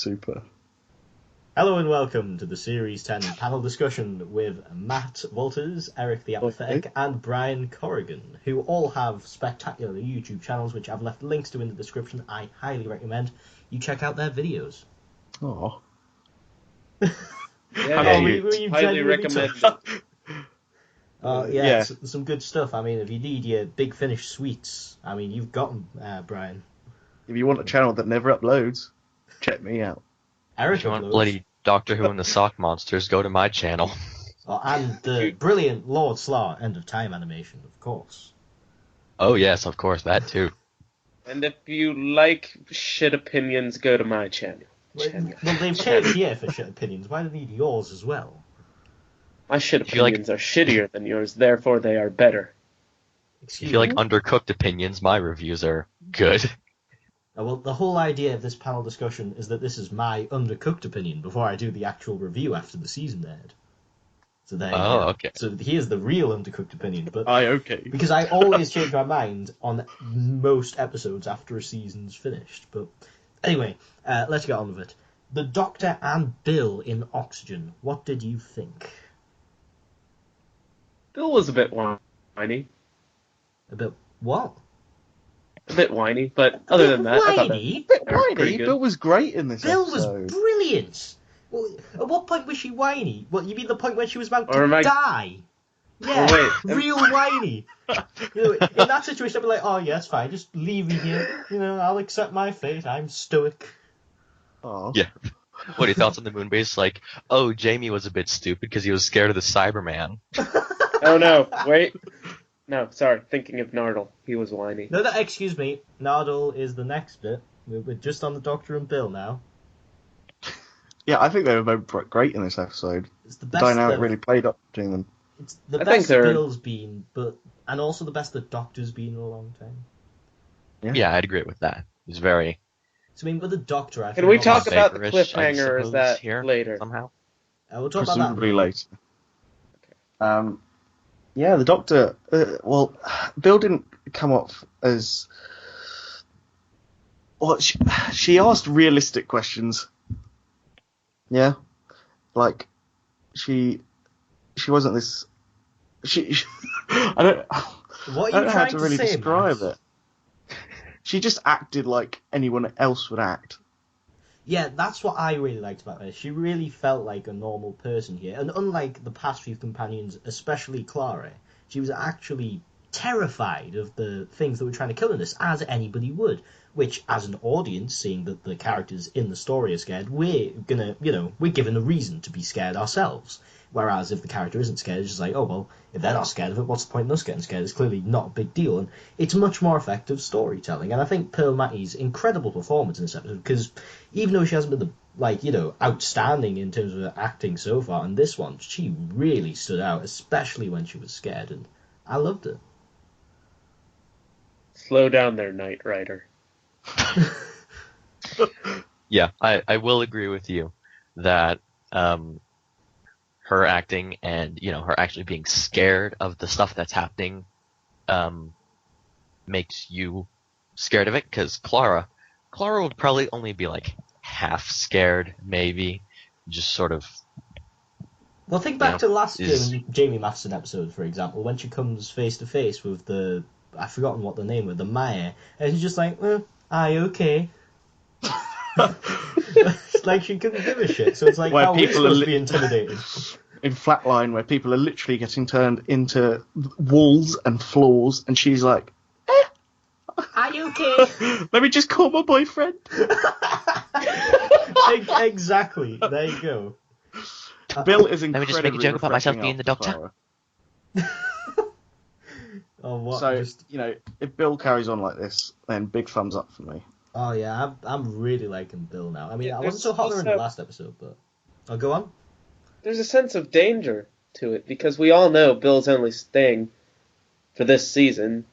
Super. Hello and welcome to the Series 10 panel discussion with Matt Walters, Erik the Apathetic, and Brian Corrigan, who all have spectacular YouTube channels, which I've left links to in the description. I highly recommend you check out their videos. Oh. Yeah, highly recommend it. Yeah, some good stuff. I mean, if you need your Big Finish sweets, I mean, you've got them, Brian. If you want a channel that never uploads, check me out. Erik If you want uploads. bloody Doctor Who and the Sock Monsters, go to my channel. And the brilliant Lord Slaw End of Time animation, of course. Oh yes, of course, that too. And if you like shit opinions, go to my channel. Well, they've changed here for shit opinions. Why do they need yours as well? My shit opinions are shittier than yours, therefore they are better. If you like undercooked opinions, my reviews are good. Well, the whole idea of this panel discussion is that this is my undercooked opinion before I do the actual review after the season aired. So there you go. Okay. So here's the real undercooked opinion. But okay. Because I always change my mind on most episodes after a season's finished. But anyway, let's get on with it. The Doctor and Bill in Oxygen. What did you think? Bill was a bit whiny. A bit what? A bit whiny, but other than that, I thought Whiny? that was pretty good. Bill was great in this Bill episode. was brilliant. Well, at what point was she whiny? What, you mean the point when she was about Or am to I- die? Yeah, real whiny. You know, in that situation, I'd be like, oh yeah, it's fine, just leave me here. You know, I'll accept my fate. I'm stoic. Oh. Yeah. What are your thoughts on the moon base? Like, oh, Jamie was a bit stupid because he was scared of the Cyberman. Oh no, wait. No, sorry, thinking of Nardole. He was whiny. No, excuse me. Nardole is the next bit. We're just on the Doctor and Bill now. Yeah, I think they were both great in this episode. It's the The best. dynamic really played up between them. It's the I think best they're- Bill's been, and also the best the Doctor's been in a long time. Yeah, I'd agree with that. He's very... So I mean, with the Doctor, I Can think we a lot talk of- about the Vagrant-ish, I cliffhanger, or is suppose, that here, later? somehow? We'll talk about that. Presumably later. Yeah, the Doctor. Bill didn't come off as. Well, she asked realistic questions. Yeah, like she wasn't this. I don't. What I are don't you know how trying to to really say, describe Matt? it. She just acted like anyone else would act. Yeah, that's what I really liked about her. She really felt like a normal person here. And unlike the past few companions, especially Clara, she was actually terrified of the things that were trying to kill her, as anybody would. Which, as an audience, seeing that the characters in the story are scared, we're given a reason to be scared ourselves. Whereas if the character isn't scared, it's just like, oh, well, if they're not scared of it, what's the point in us getting scared? It's clearly not a big deal. And it's much more effective storytelling. And I think Pearl Mattie's incredible performance in this episode, because even though she hasn't been outstanding in terms of her acting so far, in this one, she really stood out, especially when she was scared, and I loved it. Slow down there, Knight Rider. Yeah, I will agree with you that her acting and, her actually being scared of the stuff that's happening makes you scared of it, because Clara would probably only be like half scared, maybe, just sort of. Well, think back to the last is- Jamie Matheson episode, for example, when she comes face to face with I've forgotten what the name was, the Maya, and she's just like, aye, okay. Like she couldn't give a shit, so it's like, Where how are we people supposed are to be intimidated? In Flatline, where people are literally getting turned into walls and floors, and she's like, Are you okay? let me just call my boyfriend. Exactly, there you go. Bill is Let me incredibly just make a joke about myself refreshing being the after Doctor. Clara. Oh, what? So, if Bill carries on like this, then big thumbs up for me. Oh yeah, I'm really liking Bill now. I mean, Yeah, I wasn't so there's hot there in the also- last episode, but I'll go on. There's a sense of danger to it, because we all know Bill's only staying for this season.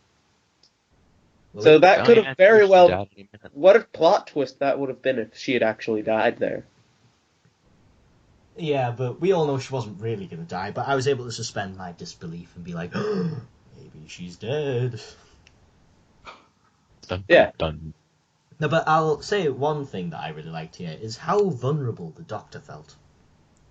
So that could have very well... What a plot twist that would have been if she had actually died there. Yeah, but we all know she wasn't really going to die, but I was able to suspend my disbelief and be like, maybe she's dead. Dun, Yeah. dun. No, but I'll say one thing that I really liked here is how vulnerable the Doctor felt.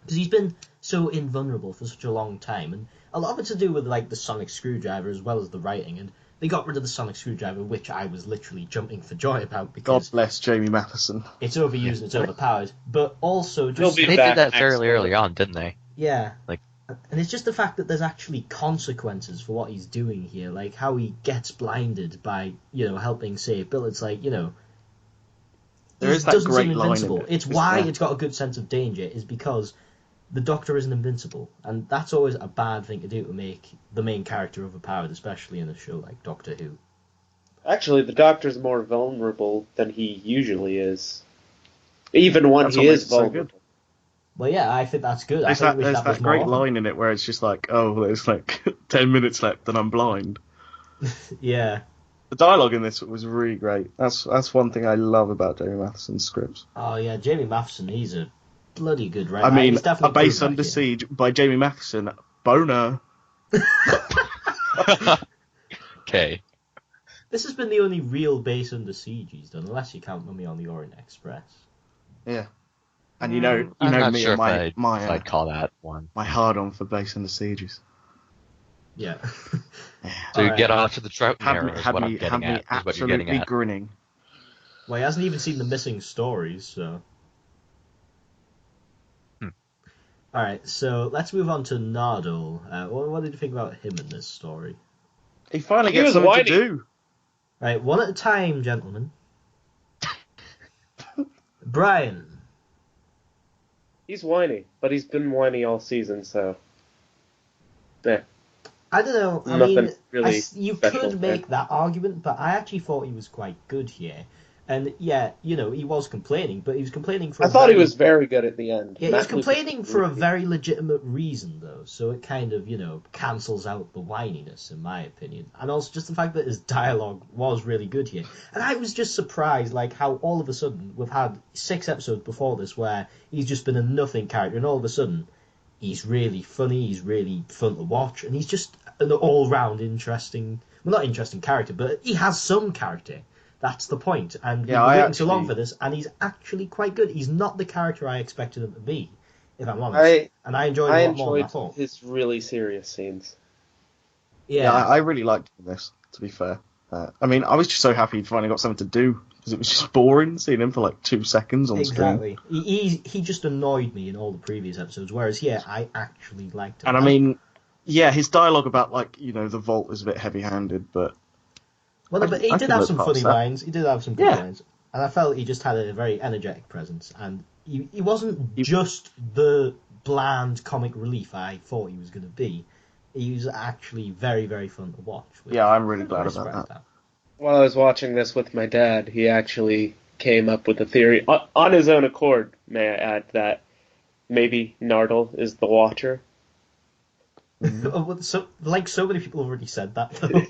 Because he's been so invulnerable for such a long time, and a lot of it's to do with like the sonic screwdriver as well as the writing, and they got rid of the sonic screwdriver, which I was literally jumping for joy about because God bless Jamie Matheson. it's overused and it's overpowered, but also just... They did that fairly early on, didn't they? Yeah. Like, and it's just the fact that there's actually consequences for what he's doing here, like how he gets blinded by, helping save Bill. It's like, there is that great line in it. It's why it's got a good sense of danger, is because the Doctor isn't invincible, and that's always a bad thing to do to make the main character overpowered, especially in a show like Doctor Who. Actually, the Doctor's more vulnerable than he usually is, even when he is vulnerable. So well, yeah, I think that's good. There's that great line in it where it's just like, oh, there's like 10 minutes left and I'm blind. Yeah. The dialogue in this was really great. That's one thing I love about Jamie Matheson's scripts. Oh, yeah, Jamie Matheson, he's a bloody good writer. I mean, A Base Under Siege by Jamie Matheson, boner. Okay. This has been the only real Base Under Siege he's done, unless you count Mummy on the Orient Express. Yeah. And you know I'm me sure and if I'd call that one. My hard-on for Base Under Sieges. Yeah. So you get onto the Trout mirror is what I'm had getting me at. Is what you're getting absolutely at. grinning. Well, he hasn't even seen the missing stories, so... Alright, so let's move on to Nardole. What did you think about him in this story? He finally gets something to do. Right, one at a time, gentlemen. Brian. He's whiny, but he's been whiny all season, so... Yeah. I don't know, I Nothing mean, really you special could there. make that argument, but I actually thought he was quite good here. And yeah, he was complaining, but he was complaining for I thought he was very good at the end. Yeah, he was complaining for a very legitimate reason, though, so it kind of, cancels out the whininess, in my opinion. And also just the fact that his dialogue was really good here. And I was just surprised, like, how all of a sudden, we've had 6 episodes before this where he's just been a nothing character, and all of a sudden, he's really funny, he's really fun to watch, and he's just an all-round interesting, well, not interesting character, but he has some character. That's the point. And we've been waiting so long for this, and he's actually quite good. He's not the character I expected him to be, if I'm honest. And I enjoyed him a lot more than I thought. His really serious scenes. Yeah, I really liked this, to be fair. I mean, I was just so happy he finally got something to do, because it was just boring seeing him for like 2 seconds on screen. Exactly. He just annoyed me in all the previous episodes, whereas here, I actually liked him. And I mean, yeah, his dialogue about, like, the vault is a bit heavy-handed, but... Well, but he did have some funny lines. He did have some good lines. And I felt he just had a very energetic presence. And he wasn't just the bland comic relief I thought he was going to be. He was actually very, very fun to watch. Yeah, I'm really glad about that. While I was watching this with my dad, he actually came up with a theory, on his own accord, may I add, that maybe Nardole is the Watcher. So many people have already said that, though.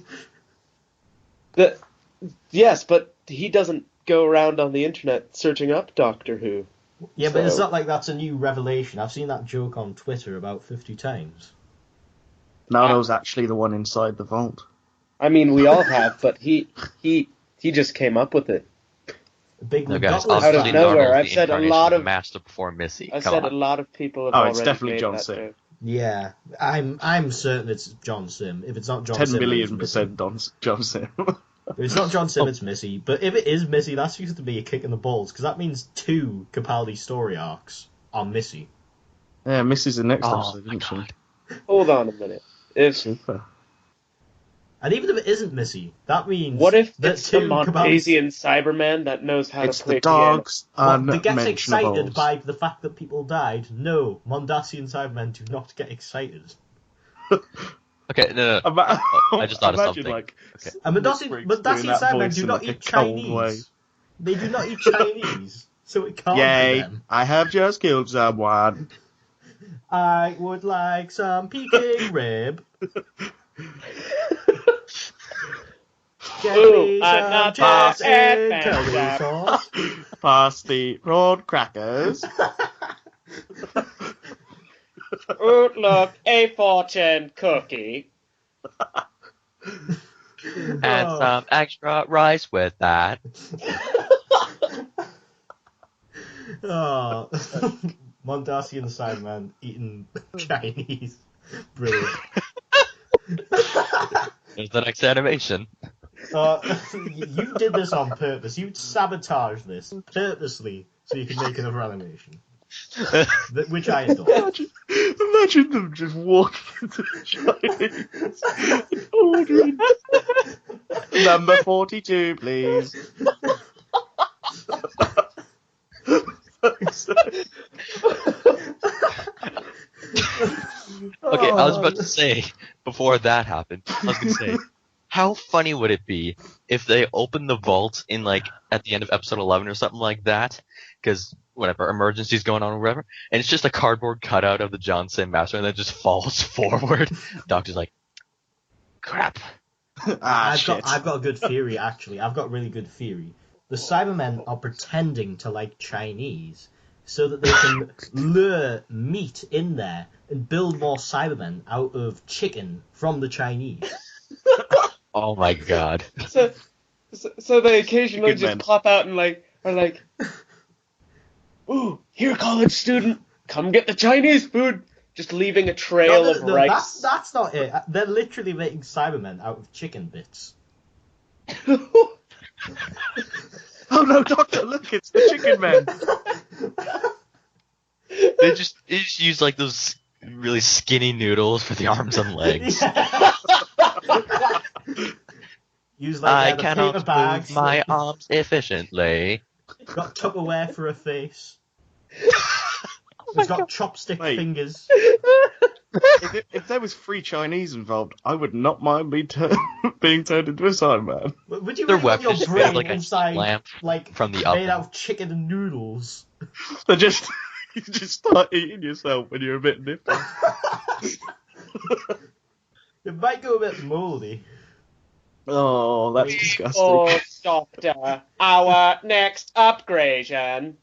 Yes, but he doesn't go around on the internet searching up Doctor Who. Yeah, but it's not like that's a new revelation. I've seen that joke on Twitter about 50 times. Nardole's actually the one inside the vault. I mean, we all have, but he just came up with it. Guys, out of nowhere. I've said a lot of master before Missy. I said a lot of people have already it's definitely made John that Sim. joke. Yeah, I'm certain it's John Sim. If it's not John 10 Sim, 10,000,000% John Sim. If it's not John Sim, it's Missy. But if it is Missy, that's used to be a kick in the balls, because that means 2 Capaldi story arcs are Missy. Yeah, Missy's the next episode, isn't she? Hold on a minute. Super. And even if it isn't Missy, that means... What if that it's the Montasian Cyberman that knows how to play dogs piano? They get excited by the fact that people died. No, Mondasian Cybermen do not get excited. Okay, no. I just thought of something. Like, okay. And Mondasian Cybermen do not eat Chinese. They do not eat Chinese, so it can't be them. I have just killed someone. I would like some Peking rib. Ooh, I'm not chips that and curry sauce. Pass the road crackers. Look, a fortune cookie. And some extra rice with that. Oh, Mondasi and the Cyberman eating Chinese. Brilliant. There's the next animation. You did this on purpose. You sabotaged this purposely so you can make another animation. Which I adore. Imagine them just walking into the Chinese ordering. Number 42, please. Okay, I was about to say, before that happened, I was going to say, how funny would it be if they opened the vault in, like, at the end of episode 11 or something like that? Because, whatever, emergency's going on or whatever, and it's just a cardboard cutout of the Johnson Master, and then it just falls forward. Doctor's like, crap. I've got a good theory, actually. I've got a really good theory. The Cybermen are pretending to like Chinese so that they can lure meat in there and build more Cybermen out of chicken from the Chinese. Oh my god. So they occasionally Good just man. pop out and are like, ooh, here, college student, come get the Chinese food. Just leaving a trail of rice. That's not it. They're literally making Cybermen out of chicken bits. Oh no, Doctor, look, it's the chicken men. They just use, like, those really skinny noodles for the arms and legs. Use I the cannot paper bags. move my arms efficiently. Got Tupperware for a face. It's got chopstick fingers. If there was free Chinese involved, I would not mind being turned into a Cyberman. Would you Their really want your weapons made of, brain like, a inside, lamp like, from the made oven. out of chicken and noodles? They just you just start eating yourself when you're a bit nippy. It might go a bit mouldy. Oh, that's disgusting. Oh, Doctor, our next upgradation.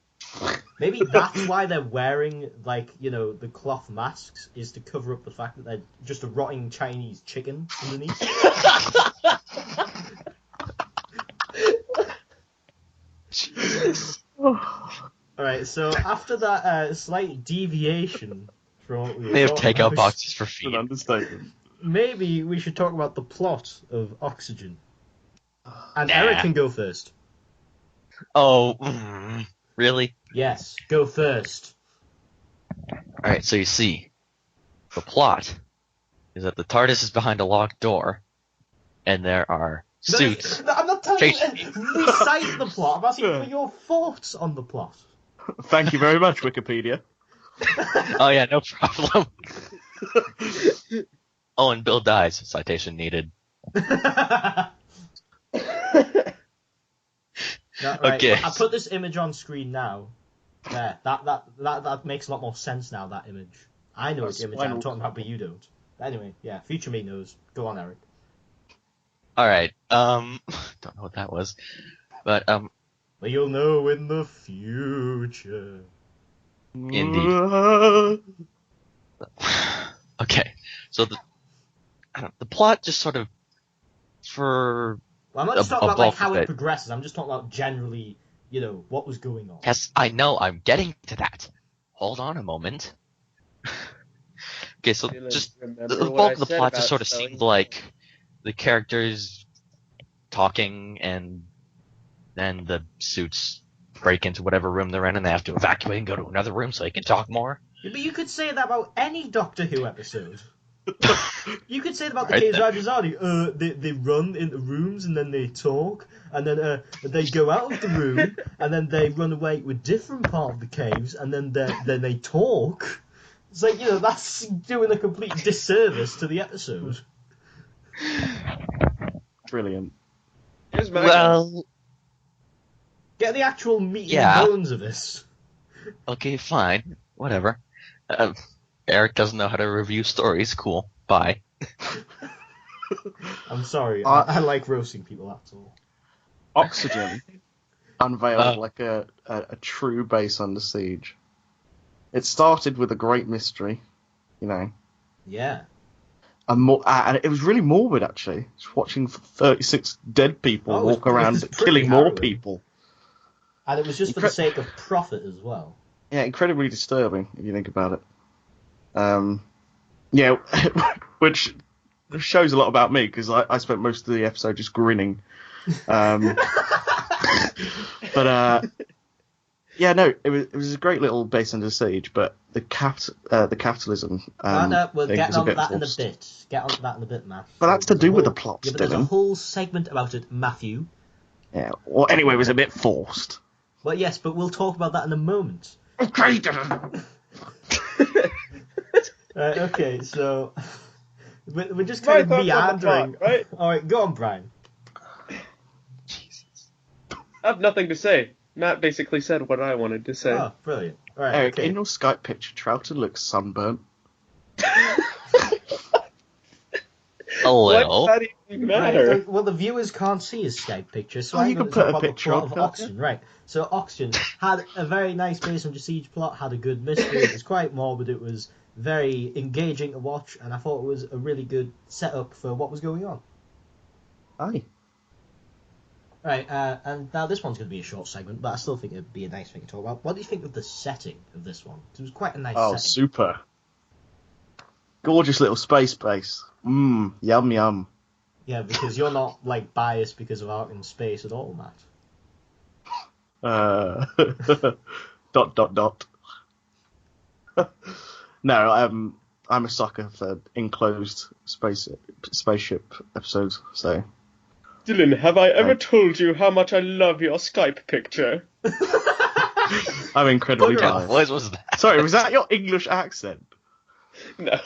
Maybe that's why they're wearing, like, you know, the cloth masks, is to cover up the fact that they're just a rotting Chinese chicken underneath. Alright, so after that slight deviation from what we were They have talking takeout about, boxes for It's an feet. understatement. maybe we should talk about the plot of Oxygen. And Nah. Eric can go first. Oh, really? Yes, go first. Alright, so you see, the plot is that the TARDIS is behind a locked door, and there are suits. No, I'm not telling you chasing to recite the plot. I'm asking for your thoughts on the plot. Thank you very much, Wikipedia. Oh yeah, no problem. Oh, and Bill dies. Citation needed. No, right, Okay. I put this image on screen now. There, that makes a lot more sense now. That image. I know which image I'm talking about, but you don't. But anyway, yeah, future me knows. Go on, Eric. Alright, don't know what that was. But, Well, you'll know in the future. Indeed. Okay, so the plot just sort of, for Well, I'm not just A talking about like bulk how of it it. progresses. I'm just talking about generally, you know, what was going on. Yes, I know, I'm getting to that. Hold on a moment. Okay, so just the bulk of the plot just sort of seemed like the characters talking, and then the suits break into whatever room they're in, and they have to evacuate and go to another room so they can talk more. Yeah, but you could say that about any Doctor Who episode. You could say that about the Right Caves then. Rajazani. They run into rooms and then they talk, and then they go out of the room, and then they run away to a different part of the caves, and then they talk. It's like, you know, that's doing a complete disservice to the episode. Brilliant. Here's my Well, Get the actual meat Yeah. and bones of this. okay, fine, whatever. Eric doesn't know how to review stories. Cool. Bye. I'm sorry, Uh, I like roasting people, that's all. Oxygen unveiled like a true base under siege. It started with a great mystery, you know, Yeah. and it was really morbid actually. Just watching 36 dead people Oh, it was- walk it around was pretty killing more harrowing. people. And it was just for the sake of profit as well. Yeah, incredibly disturbing if you think about it. Yeah, which shows a lot about me because I spent most of the episode just grinning. But yeah, no, it was a great little base under siege, but the capitalism. We'll get on that forced. in a bit. Get on that in a bit, Matt. But that's to do with the plot, yeah, but there's a whole segment about it, Matthew. Yeah. Well, anyway, it was a bit forced. Well, yes, but we'll talk about that in a moment. Okay. Okay, so we're just kind of meandering. Plot, right? All right, go on, Brian. Jesus. I have nothing to say. Matt basically said what I wanted to say. Oh, brilliant. All right, Eric, okay. in your Skype picture, Troughton looks sunburnt. A little. What does that even matter? Right, well, the viewers can't see his Skype picture, so Oh, I'm you going can to talk put a about the picture plot up, of can't Oxygen. Right, so Oxygen had a very nice base under siege plot, had a good mystery, it was quite morbid, it was very engaging to watch, and I thought it was a really good setup for what was going on. Aye. Right, and now this one's going to be a short segment, but I still think it'd be a nice thing to talk about. What do you think of the setting of this one? It was quite a nice setting. Super. Gorgeous little space base. Yum, yum. Yeah, because you're not, like, biased because of art in space at all, Matt. Dot. No, I'm a sucker for enclosed spaceship episodes, so... Dylan, have I ever told you how much I love your Skype picture? I'm incredibly tired. What was that? Sorry, was that your English accent? No.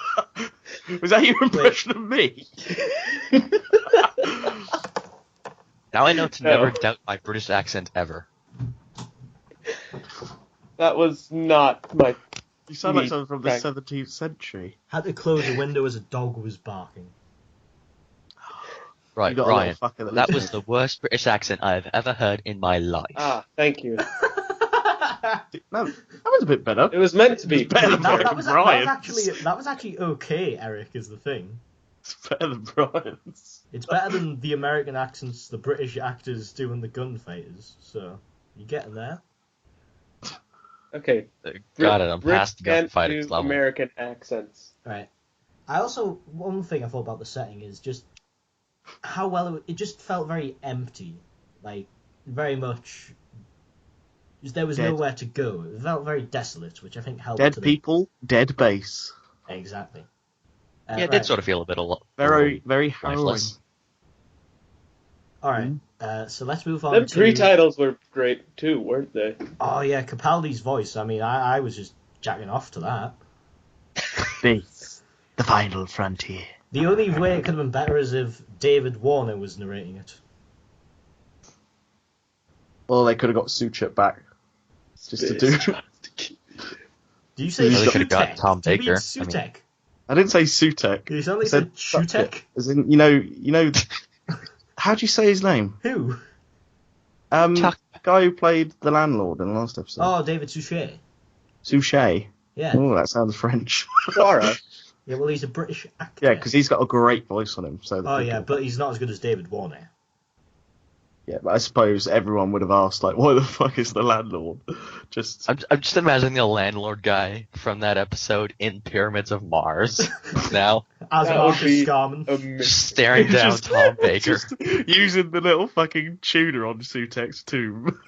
Was that your impression of me? Now I know to never doubt my British accent ever. That was not my... You sound like someone from the 17th century. Had to close a window as a dog was barking. Right, Ryan, that was the worst British accent I've ever heard in my life. Ah, thank you. No, that was a bit better. It was meant to be. Better than That was Brian's. actually okay, Eric, is the thing. It's better than Brian's. It's better than the American accents the British actors do in the gunfighters, so you getting there. Okay. Got it, I'm past the Brits gunfighters can't do level. American accents. Right. I also, one thing I thought about the setting is just how well it just felt very empty. Like, very much, there was nowhere to go. It felt very desolate, which I think helped. Dead people, dead base. Exactly. Yeah, it did sort of feel a bit very harrowing. lifeless. Alright, so let's move on Them to... pre-titles were great too, weren't they? Oh yeah, Capaldi's voice. I mean, I was just jacking off to that. Space, the final frontier. The only way it could have been better is if David Warner was narrating it. Well, they could have got Suchet back. Just to do... Do you say They could have got Tom Do you mean Baker. Sutek? I didn't say Sutek. You sound like I said Shutek? As in, you know... How do you say his name? Who? The guy who played the landlord in the last episode. Oh, David Suchet. Suchet. Yeah. Oh, that sounds French. Clara. Yeah, well, he's a British actor. Yeah, because he's got a great voice on him. So Oh, yeah, but he's not as good as David Warner. Yeah, but I suppose everyone would have asked, like, why the fuck is the landlord? Just... I'm just imagining the landlord guy from that episode in Pyramids of Mars now. As That Marcus would be Scarman. Just staring down Just- Tom Baker. Just using the little fucking tuner on Sutek's tomb.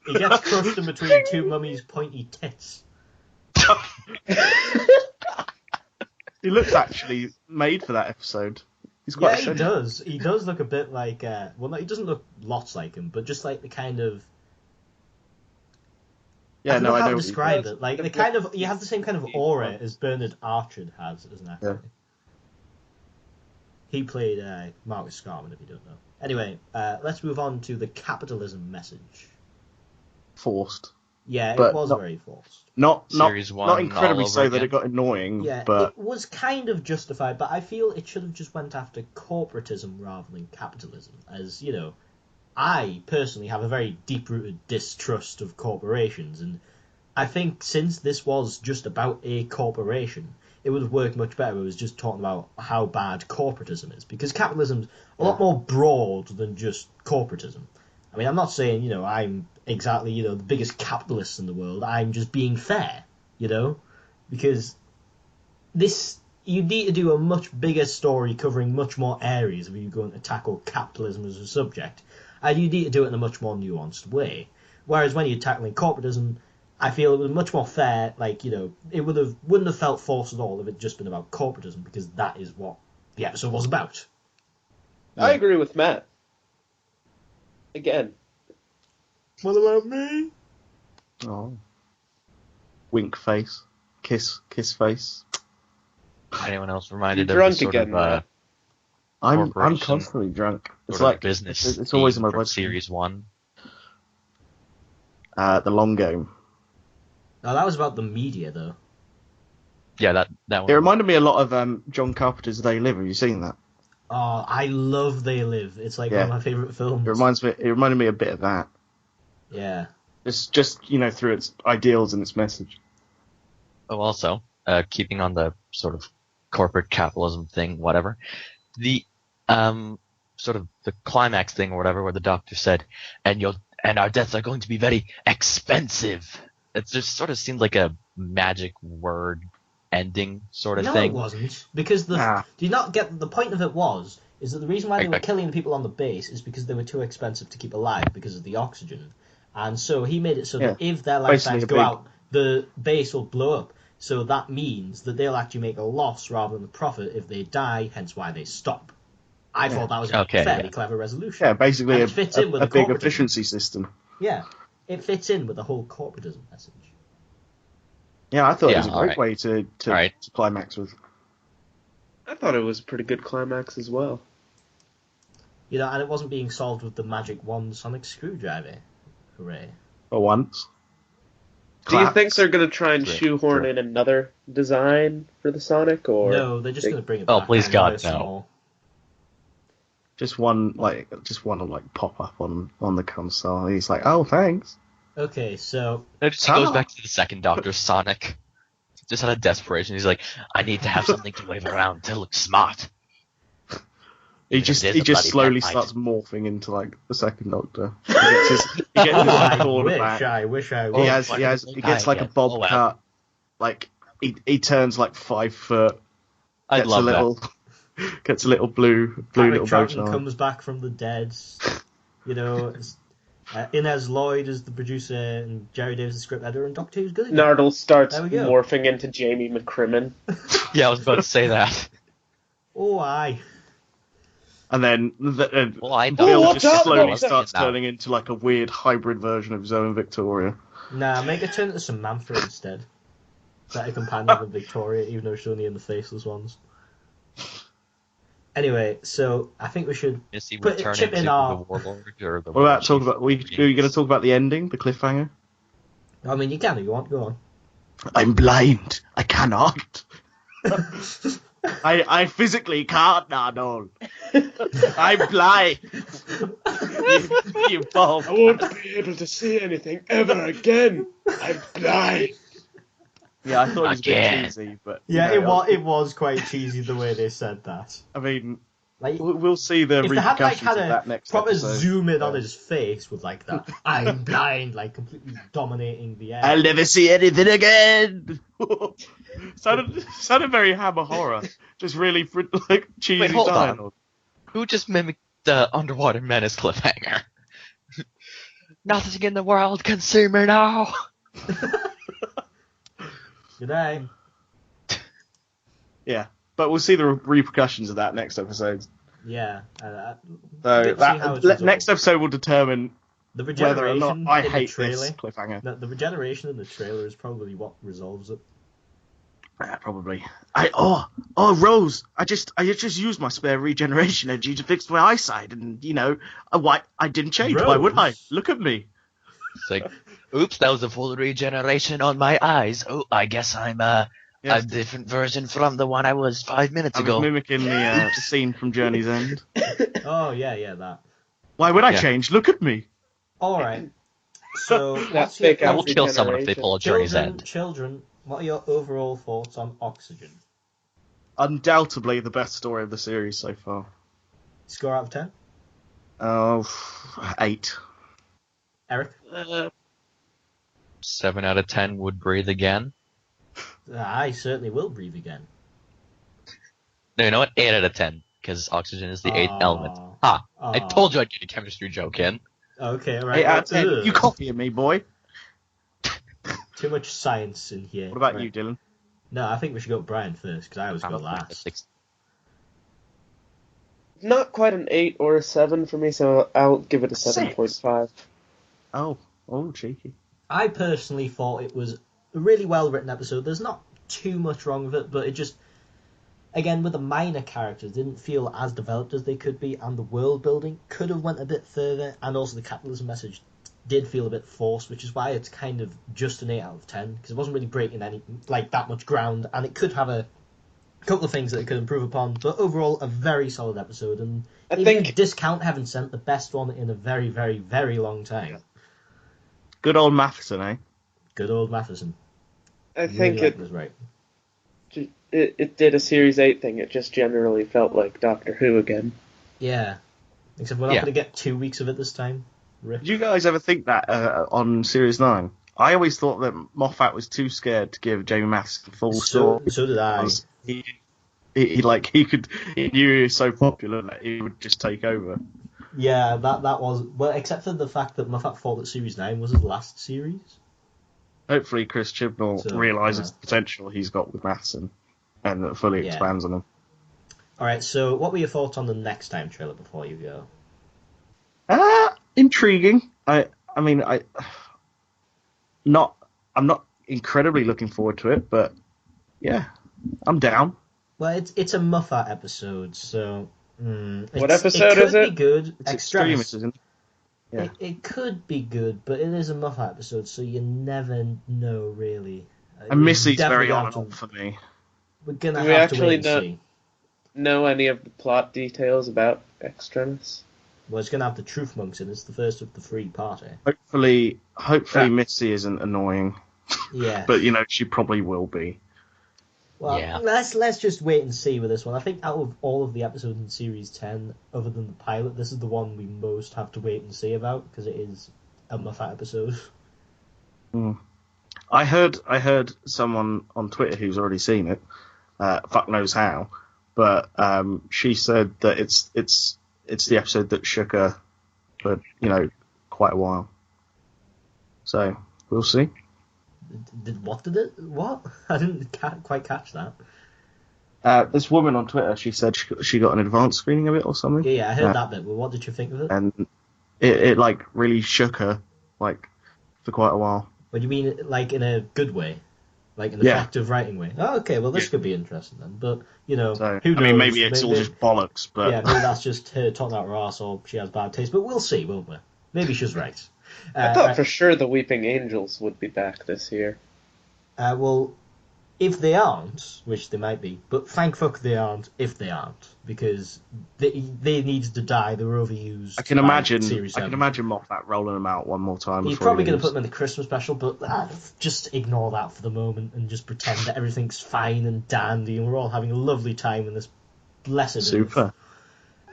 He gets crushed in between two mummies' pointy tits. He looks actually made for that episode. He's quite Yeah, he eccentric. does. He does look a bit like... well, no, he doesn't look lots like him, but just like the kind of... Yeah, I don't know I how know to what you- describe it. Like, the kind of... You have the same kind of aura as Bernard Archer has as an actor. Yeah. He played Marcus Scarman, if you don't know. Anyway, let's move on to the capitalism message. Forced. Yeah, But it was not- very forced. Not Series one not incredibly all over so that again. it got annoying, Yeah, but it was kind of justified, but I feel it should have just went after corporatism rather than capitalism. As, you know, I personally have a very deep-rooted distrust of corporations, and I think since this was just about a corporation, it would have worked much better if it was just talking about how bad corporatism is, because capitalism's a lot more broad than just corporatism. I mean, I'm not saying, I'm exactly, the biggest capitalist in the world. I'm just being fair, because you need to do a much bigger story covering much more areas if you're going to tackle capitalism as a subject. And you need to do it in a much more nuanced way. Whereas when you're tackling corporatism, I feel it was much more fair. Like, it wouldn't have felt forced at all if it had just been about corporatism, because that is what the episode was about. I agree with Matt. Again. What about me? Oh. Wink face. Kiss face. Anyone else reminded You're of the drunk sort again, of Matt. I'm constantly drunk. It's sort like of business. it's always in my from blood. Series 1. The long game. No, that was about the media, though. Yeah, that one. It reminded me a lot of John Carpenter's They Live. Have you seen that? Oh, I love They Live. It's like one of my favourite films. It reminded me a bit of that. Yeah. It's just through its ideals and its message. Oh, also, keeping on the sort of corporate capitalism thing, whatever, the sort of the climax thing or whatever, where the doctor said, and our deaths are going to be very expensive. It just sort of seemed like a magic word ending sort of thing. No, it wasn't. Because do you not get the point of it is that the reason why they were killing the people on the base is because they were too expensive to keep alive because of the oxygen. And so he made it so that if their lifespans go out, the base will blow up. So that means that they'll actually make a loss rather than a profit if they die, hence why they stop. I thought that was a fairly clever resolution. Yeah, basically it fits in with a big efficiency system. Yeah, it fits in with the whole corporatism message. Yeah, I thought it was a great way to climax with. I thought it was a pretty good climax as well. And it wasn't being solved with the magic wand sonic screwdriver. Hooray. For once. Do you think they're going to try and shoehorn in another design for the Sonic, or no? They're just going to bring it back. Oh, please God, no! Just one will pop up on the console. He's like, "Oh, thanks." Okay, so it just goes back to the second Doctor Sonic. Just out of desperation, he's like, "I need to have something to wave around to look smart." He just slowly starts morphing into like the second Doctor. He gets his I wish I would. He gets like a bob cut. Like he turns like 5 foot. I love that. Gets a little blue little bow tie. Comes back from the dead. Inez Lloyd is the producer, and Jerry Davis is the script editor, and Doctor Who's good again. Nardole starts morphing into Jamie McCrimmon. Yeah, I was about to say that. Oh, aye. And then Bill just slowly starts turning into like a weird hybrid version of Zoe and Victoria. Nah, make her turn into Samantha instead. Better companion than Victoria, even though she's only in the faceless ones. Anyway, so I think we should chip in our... What about talking about... Are you going to talk about the ending, the cliffhanger? I mean, you can if you want. Go on. I'm blind. I cannot. I physically can't, Nardole. I'm blind. you bulb. I won't be able to see anything ever again. I'm blind. Yeah, I thought it was a bit cheesy, but... Yeah, it was quite cheesy the way they said that. I mean, we'll see the repercussions of that next proper episode. Zoom in on his face with like that, I'm blind, like completely dominating the air. I'll never see anything again! sounded very Hammer horror. Just really like cheesy. Wait, hold dialogue. on. Who just mimicked the Underwater Menace cliffhanger? Nothing in the world can see me now! Good day. Yeah, but we'll see the repercussions of that next episode. Yeah. Next episode will determine the whether or not I hate this cliffhanger. The regeneration in the trailer is probably what resolves it. Yeah, probably. Rose! I just used my spare regeneration energy to fix my eyesight, and I didn't change. Rose. Why would I? Look at me. It's like, oops, that was a full regeneration on my eyes. Oh, I guess I'm a different version from the one I was 5 minutes ago. I was mimicking the scene from Journey's End. Oh, yeah, that. Why would I change? Look at me. Alright. So, I will kill someone if they pull a Journey's End. Children, what are your overall thoughts on Oxygen? Undoubtedly the best story of the series so far. Score out of 10? Oh, 8. Eric? 7 out of 10 would breathe again. I certainly will breathe again. No, you know what? 8 out of 10, because oxygen is the 8th element. I told you I'd get a chemistry joke in. Okay, all right. 8 out of 10. You copying me, boy? Too much science in here. What about you, Dylan? No, I think we should go with Brian first, because I always go last. Not quite an 8 or a 7 for me, so I'll give it a 7.5. Oh, cheeky. I personally thought it was a really well-written episode. There's not too much wrong with it, but it just, again, with the minor characters, didn't feel as developed as they could be, and the world-building could have went a bit further, and also the capitalism message did feel a bit forced, which is why it's kind of just an 8 out of 10, because it wasn't really breaking that much ground, and it could have a couple of things that it could improve upon, but overall, a very solid episode, and I think you discount Heaven Sent, the best one in a very, very, very long time. Yeah. Good old Matheson, eh? Good old Matheson. I think it was right. It did a Series 8 thing. It just generally felt like Doctor Who again. Yeah. Except we're not going to get 2 weeks of it this time. Rip. Did you guys ever think that on Series 9? I always thought that Moffat was too scared to give Jamie Matheson full story. So did I. He knew he was so popular that he would just take over. Yeah, that was... Well, except for the fact that Moffat thought that Series 9 was his last series. Hopefully Chris Chibnall realises the potential he's got with Matheson and fully expands on him. Alright, so what were your thoughts on the next time trailer before you go? Intriguing. I'm not incredibly looking forward to it, but yeah, I'm down. Well, it's a Moffat episode, so... what episode is it? It could be good. It's Extremis, isn't it? Yeah. It could be good, but it is a Moffat episode, so you never know, really. And Missy's very on and off for me. We're going to have to wait and see. Know any of the plot details about Extremis? Well, it's going to have the Truth Monks in. It's the first of the 3-party. Hopefully Missy isn't annoying. Yeah. But, she probably will be. Well, let's just wait and see with this one. I think out of all of the episodes in Series 10, other than the pilot, this is the one we most have to wait and see about, because it is a Moffat episode. I heard someone on Twitter who's already seen it, fuck knows how, but she said that it's the episode that shook her for, quite a while. So, we'll see. What? I didn't quite catch that. This woman on Twitter, she said she got an advanced screening of it or something. Yeah, I heard that bit, but what did you think of it? And it really shook her, for quite a while. What do you mean, in a good way? Like an effective writing way? Oh, okay, well this could be interesting then. But, who knows? Maybe it's all just bollocks, but... Yeah, maybe that's just her talking out her arse, or she has bad taste, but we'll see, won't we? Maybe she's right. I thought for sure the Weeping Angels would be back this year. Well, if they aren't, which they might be, but thank fuck they aren't if they aren't, because they needed to die, they were overused. I can imagine Moffat rolling them out one more time. He's probably going to put them in the Christmas special, but just ignore that for the moment and just pretend that everything's fine and dandy and we're all having a lovely time in this blessed Super.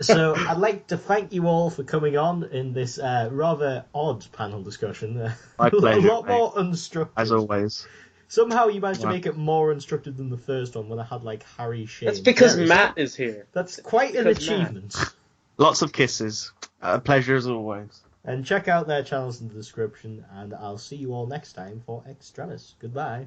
So I'd like to thank you all for coming on in this rather odd panel discussion. My pleasure, a lot more unstructured. As always. Somehow you managed to make it more unstructured than the first one when I had Harry, Shane. That's because Matt is here. That's quite an achievement. Lots of kisses. A pleasure as always. And check out their channels in the description, and I'll see you all next time for Extremis. Goodbye.